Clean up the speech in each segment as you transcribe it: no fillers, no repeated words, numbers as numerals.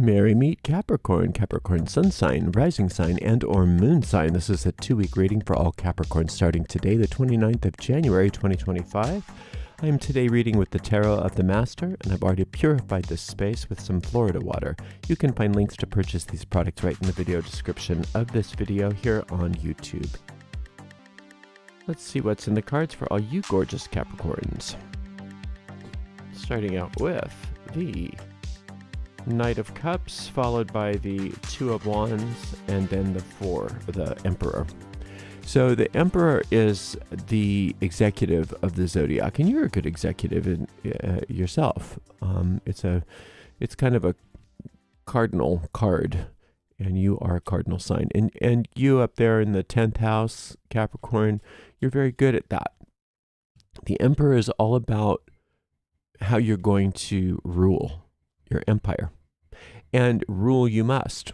Merry meet Capricorn, Capricorn sun sign, rising sign, and or moon sign. This is a 2-week reading for all Capricorns starting today, the 29th of January, 2025. I am today reading with the Tarot of the Master, and I've already purified this space with some Florida water. You can find links to purchase these products right in the video description of this video here on YouTube. Let's see what's in the cards for all you gorgeous Capricorns. Starting out with the Knight of Cups, followed by the Two of Wands, and then the Emperor. So the Emperor is the executive of the Zodiac, and you're a good executive in yourself. It's kind of a cardinal card, and you are a cardinal sign. And you up there in the 10th house, Capricorn, you're very good at that. The Emperor is all about how you're going to rule your empire, and rule you must.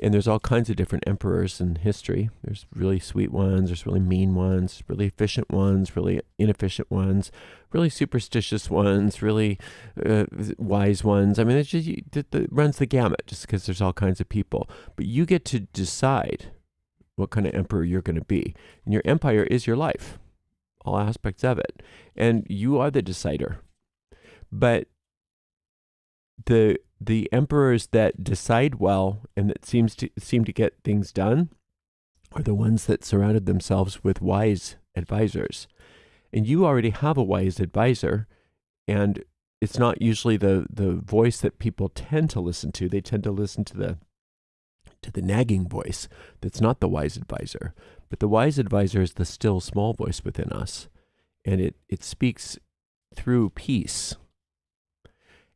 And there's all kinds of different emperors in history. There's really sweet ones, there's really mean ones, really efficient ones, really inefficient ones, really superstitious ones, really wise ones. I mean, it runs the gamut just because there's all kinds of people. But you get to decide what kind of emperor you're going to be. And your empire is your life, all aspects of it. And you are the decider. But the emperors that decide well and that seem to get things done are the ones that surrounded themselves with wise advisors. And you already have a wise advisor, and it's not usually the voice that people tend to listen to. They tend to listen to the nagging voice that's not the wise advisor. But the wise advisor is the still small voice within us, and it speaks through peace.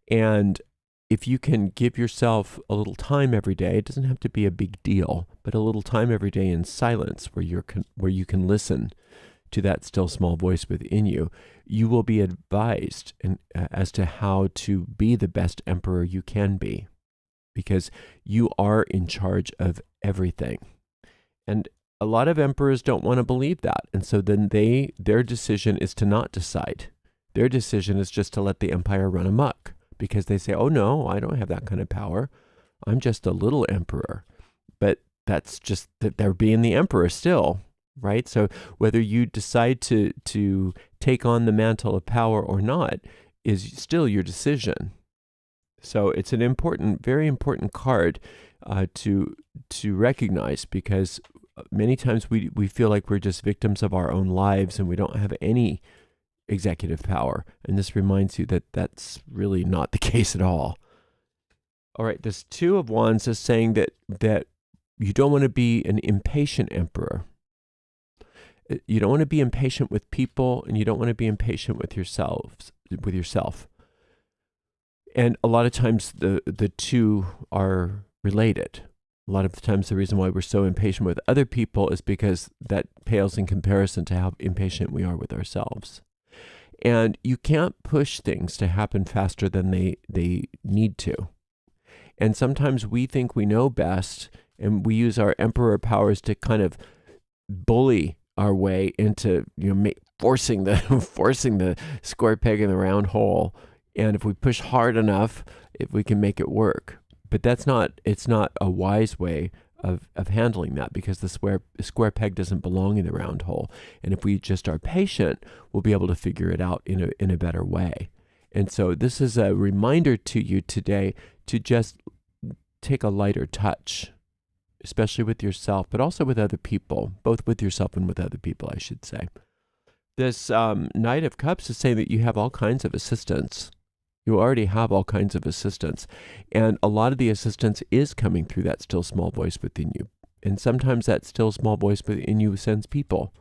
And if you can give yourself a little time every day, it doesn't have to be a big deal, but a little time every day in silence where you can listen to that still small voice within you, you will be advised as to how to be the best emperor you can be, because you are in charge of everything. And a lot of emperors don't want to believe that. And so then their decision is to not decide. Their decision is just to let the empire run amok. Because they say, oh no, I don't have that kind of power. I'm just a little emperor. But that's just that they're being the emperor still, right? So whether you decide to take on the mantle of power or not is still your decision. So it's an important, very important card to recognize, because many times we feel like we're just victims of our own lives and we don't have any executive power, and this reminds you that that's really not the case at all. All right, this Two of Wands is saying that you don't want to be an impatient emperor. You don't want to be impatient with people, and you don't want to be impatient with yourself. And a lot of times the two are related. A lot of the times the reason why we're so impatient with other people is because that pales in comparison to how impatient we are with ourselves. And you can't push things to happen faster than they need to. And sometimes we think we know best, and we use our emperor powers to kind of bully our way into forcing the square peg in the round hole. And if we push hard enough, if we can make it work. But it's not a wise way of handling that, because the square peg doesn't belong in the round hole. And if we just are patient, we'll be able to figure it out in a better way. And so this is a reminder to you today to just take a lighter touch, especially with yourself, but also with other people, both with yourself and with other people, I should say. This Knight of Cups is saying that you have all kinds of assistance. You already have all kinds of assistance. And a lot of the assistance is coming through that still small voice within you. And sometimes that still small voice within you sends people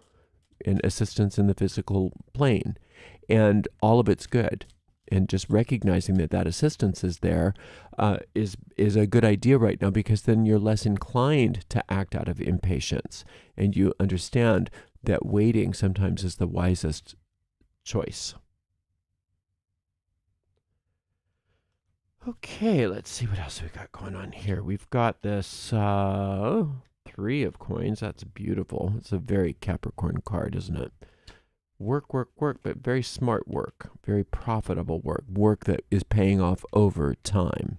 and assistance in the physical plane. And all of it's good. And just recognizing that assistance is there is a good idea right now, because then you're less inclined to act out of impatience. And you understand that waiting sometimes is the wisest choice. Okay, let's see what else we got going on here. We've got this Three of Coins. That's beautiful. It's a very Capricorn card, isn't it? Work, work, work, but very smart work. Very profitable work. Work that is paying off over time.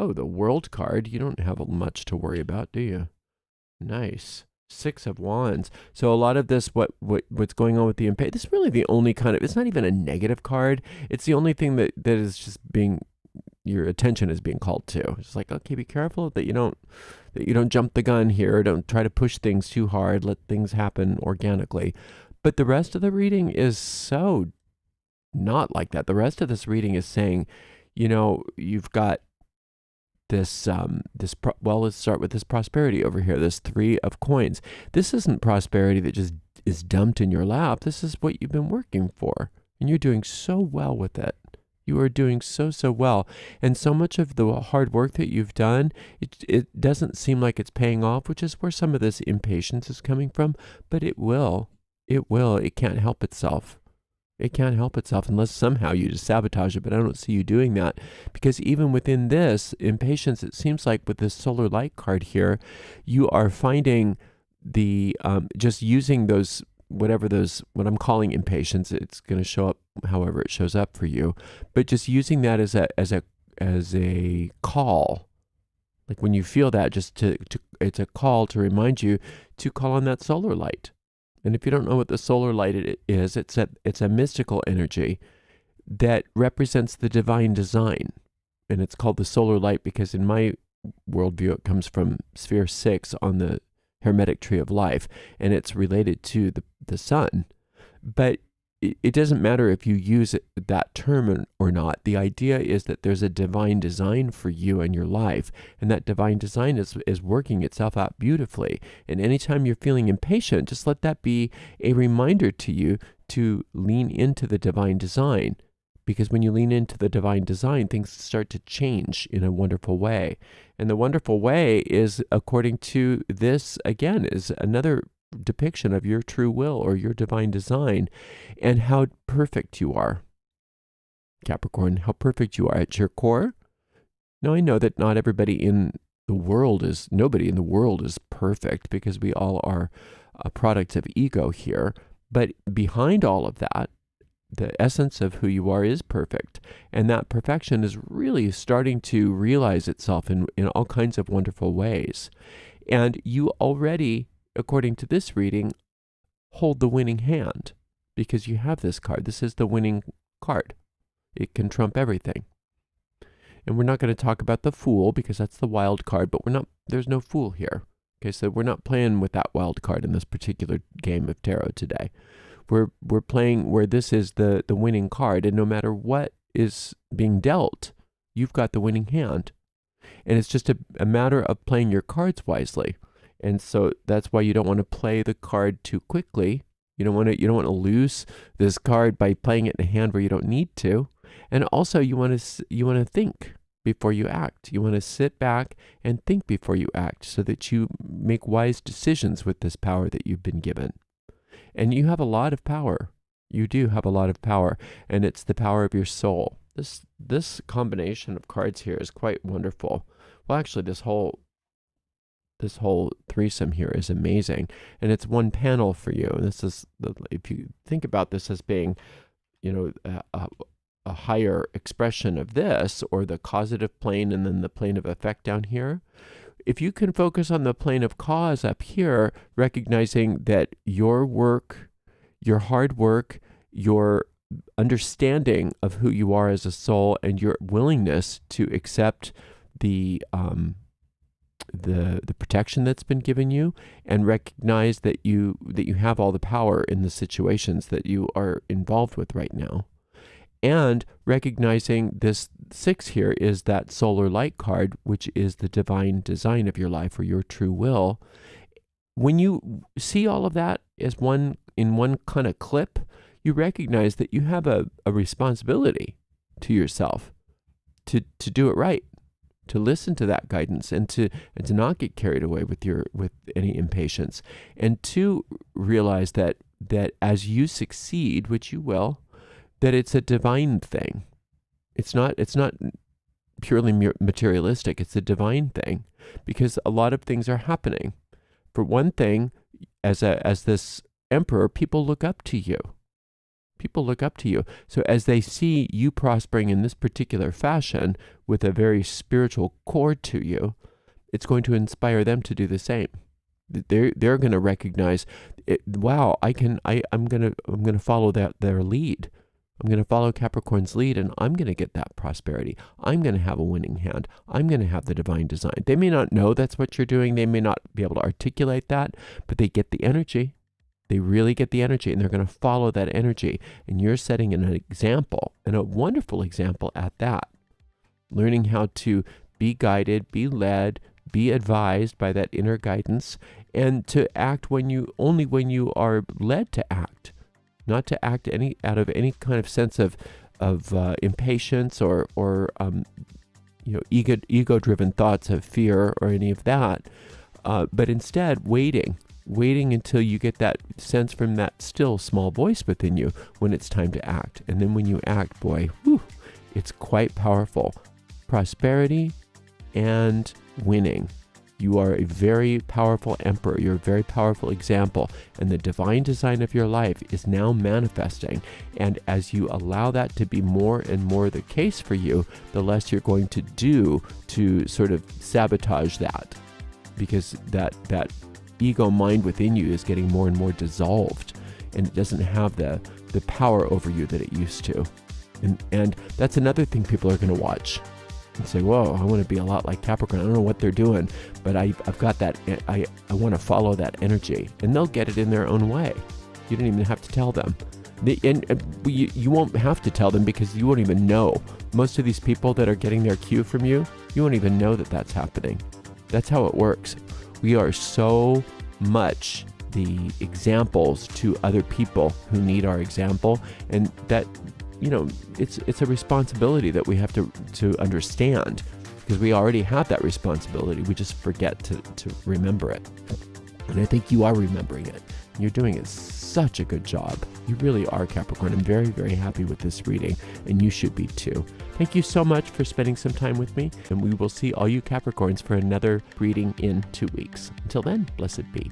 Oh, the World card. You don't have much to worry about, do you? Nice. 6 of Wands. So a lot of this, what's going on with the impatience, this is really the only kind of, it's not even a negative card. It's the only thing that is just being, your attention is being called to. It's like, okay, be careful that you don't jump the gun here. Don't try to push things too hard. Let things happen organically. But the rest of the reading is so not like that. The rest of this reading is saying, you've got this, well, let's start with this prosperity over here, this 3 of Coins. This isn't prosperity that just is dumped in your lap. This is what you've been working for, and you're doing so well with it. You are doing so well. And so much of the hard work that you've done, it doesn't seem like it's paying off, which is where some of this impatience is coming from, but it will. It can't help itself. It can't help itself unless somehow you just sabotage it, but I don't see you doing that, because even within this impatience, it seems like with this solar light card here, you are finding the, just using those, what I'm calling impatience, it's going to show up however it shows up for you, but just using that as a call, like when you feel that, just it's a call to remind you to call on that solar light. And if you don't know what the solar light is, it's a mystical energy that represents the divine design. And it's called the solar light because in my worldview, it comes from sphere 6 on the Hermetic tree of life, and it's related to the sun. But it doesn't matter if you use that term or not. The idea is that there's a divine design for you and your life, and that divine design is working itself out beautifully. And anytime you're feeling impatient, just let that be a reminder to you to lean into the divine design. Because when you lean into the divine design, things start to change in a wonderful way. And the wonderful way is, according to this, again, is another depiction of your true will or your divine design and how perfect you are. Capricorn, how perfect you are at your core. Now, I know that not everybody in the world nobody in the world is perfect, because we all are a product of ego here. But behind all of that, the essence of who you are is perfect. And that perfection is really starting to realize itself in all kinds of wonderful ways. And you already, according to this reading, hold the winning hand, because you have this card. This is the winning card. It can trump everything. And we're not going to talk about the Fool, because that's the wild card, but there's no Fool here. Okay, so we're not playing with that wild card in this particular game of tarot today. We're playing where this is the winning card, and no matter what is being dealt, you've got the winning hand. And it's just a matter of playing your cards wisely. And so that's why you don't want to play the card too quickly. You don't want to lose this card by playing it in a hand where you don't need to. And also you want to think before you act. You want to sit back and think before you act, so that you make wise decisions with this power that you've been given. And you have a lot of power. You do have a lot of power, and it's the power of your soul. This combination of cards here is quite wonderful. Well, actually, this whole threesome here is amazing, and it's one panel for you. And this is, if you think about this as being, a higher expression of this, or the causative plane, and then the plane of effect down here. If you can focus on the plane of cause up here, recognizing that your work, your hard work, your understanding of who you are as a soul, and your willingness to accept the protection that's been given you, and recognize that you have all the power in the situations that you are involved with right now. And recognizing this 6 here is that solar light card, which is the divine design of your life, or your true will. When you see all of that as one kind of clip, you recognize that you have a responsibility to yourself to do it right, to listen to that guidance, and to not get carried away with any impatience, and to realize that as you succeed, which you will, that it's a divine thing. It's not purely materialistic. It's a divine thing, because a lot of things are happening. For one thing, as this emperor, people look up to you. People look up to you. So as they see you prospering in this particular fashion with a very spiritual core to you, it's going to inspire them to do the same. They're going to recognize, wow, I'm going to follow their lead. I'm going to follow Capricorn's lead, and I'm going to get that prosperity. I'm going to have a winning hand. I'm going to have the divine design. They may not know that's what you're doing. They may not be able to articulate that, but they get the energy. They really get the energy, and they're going to follow that energy. And you're setting an example, and a wonderful example at that. Learning how to be guided, be led, be advised by that inner guidance, and to act only when you are led to act. Not to act out of any kind of sense of impatience or ego-driven thoughts of fear or any of that, but instead waiting until you get that sense from that still small voice within you when it's time to act. And then when you act, boy, it's quite powerful. Prosperity and winning. You are a very powerful emperor. You're a very powerful example. And the divine design of your life is now manifesting. And as you allow that to be more and more the case for you, the less you're going to do to sort of sabotage that. Because that ego mind within you is getting more and more dissolved. And it doesn't have the power over you that it used to. And that's another thing people are going to watch. And say, whoa, I want to be a lot like Capricorn. I don't know what they're doing, but I've got that. I want to follow that energy, and they'll get it in their own way. You don't even have to tell them. You won't have to tell them because you won't even know. Most of these people that are getting their cue from you, you won't even know that that's happening. That's how it works. We are so much the examples to other people who need our example, and that, it's a responsibility that we have to understand, because we already have that responsibility. We just forget to remember it. And I think you are remembering it. You're doing it such a good job. You really are, Capricorn. I'm very, very happy with this reading, and you should be too. Thank you so much for spending some time with me, and we will see all you Capricorns for another reading in 2 weeks. Until then, blessed be.